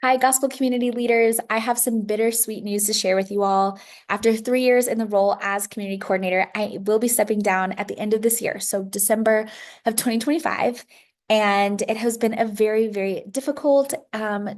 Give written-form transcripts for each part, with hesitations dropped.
Hi, gospel community leaders. I have some bittersweet news to share with you all. After 3 years in the role as community coordinator, I will be stepping down at the end of this year, so December of 2025. And it has been a very, very difficult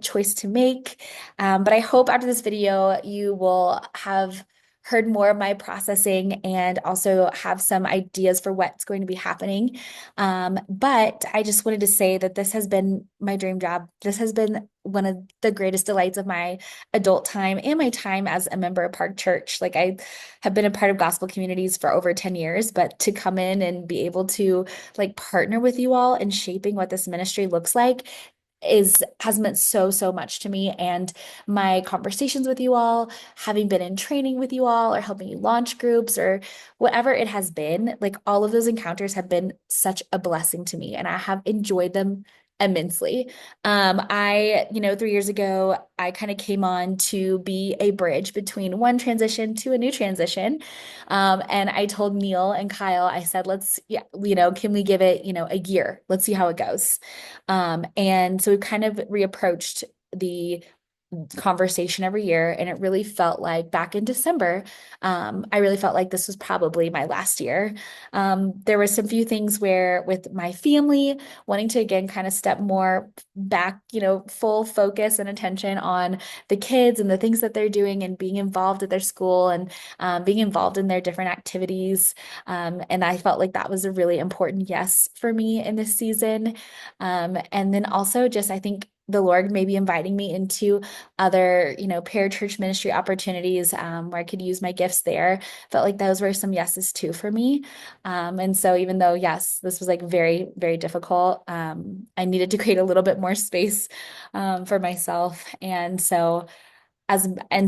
choice to make. But I hope after this video, you will have heard more of my processing and also have some ideas for what's going to be happening. But I just wanted to say that this has been my dream job. This has been one of the greatest delights of my adult time and my time as a member of Park Church. Like I have been a part of gospel communities for over 10 years, but to come in and be able to like partner with you all in shaping what this ministry looks like is has meant so much to me, and my conversations with you all, having been in training with you all or helping you launch groups or whatever it has been, like all of those encounters have been such a blessing to me and I have enjoyed them immensely. 3 years ago, I kind of came on to be a bridge between one transition to a new transition. And I told Neil and Kyle, I said, let's, yeah, can we give it, a year? Let's see how it goes. And so we kind of reapproached the conversation every year. And it really felt like back in December, I really felt like this was probably my last year. There were some few things where with my family wanting to again kind of step more back, full focus and attention on the kids and the things that they're doing and being involved at their school and being involved in their different activities. And I felt like that was a really important yes for me in this season. And then also just I think the Lord may be inviting me into other, parachurch ministry opportunities where I could use my gifts there. Felt like those were some yeses too for me. And so even though, yes, this was like very, very difficult, I needed to create a little bit more space for myself. And so in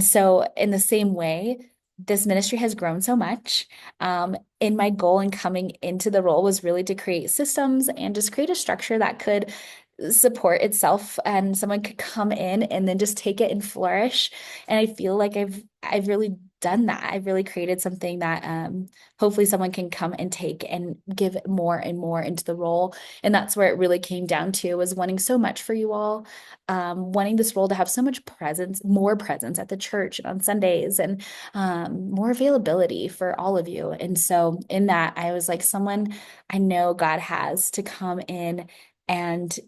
the same way, this ministry has grown so much. In my goal in coming into the role was really to create systems and just create a structure that could support itself and someone could come in and then just take it and flourish. And I feel like I've really done that. I've really created something that hopefully someone can come and take and give more and more into the role. And that's where it really came down to was wanting so much for you all, wanting this role to have so much presence, more presence at the church and on Sundays, and more availability for all of you. And so in that, I was like, someone I know God has to come in and,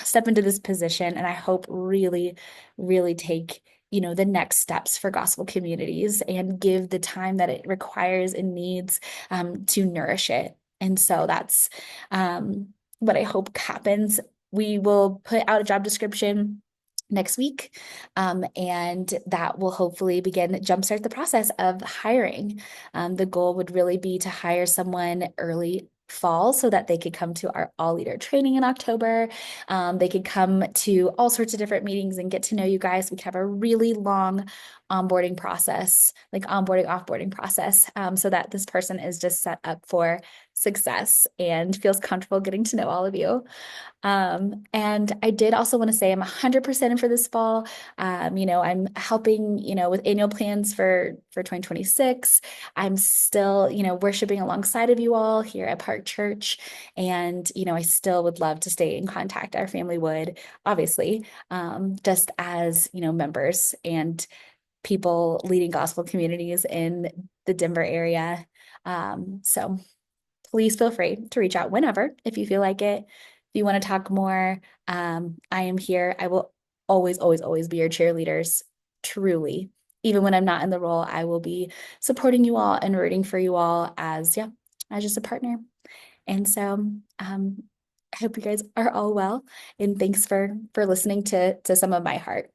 step into this position. And I hope really, really take, the next steps for gospel communities and give the time that it requires and needs to nourish it. And so that's what I hope happens. We will put out a job description next week. And that will hopefully begin jumpstart the process of hiring. The goal would really be to hire someone early fall so that they could come to our all leader training in October. They could come to all sorts of different meetings and get to know you guys. We could have a really long onboarding process, like onboarding, offboarding process, so that this person is just set up for success and feels comfortable getting to know all of you. And I did also want to say I'm 100% in for this fall. I'm helping, with annual plans for 2026. I'm still, worshiping alongside of you all here at Park Church. And, I still would love to stay in contact. Our family would, obviously, just as, members and people leading gospel communities in the Denver area. So please feel free to reach out whenever if you feel like it. If you want to talk more, I am here. I will always, always, always be your cheerleaders, truly. Even when I'm not in the role, I will be supporting you all and rooting for you all as, yeah, as just a partner. And so, I hope you guys are all well. And thanks for listening to some of my heart.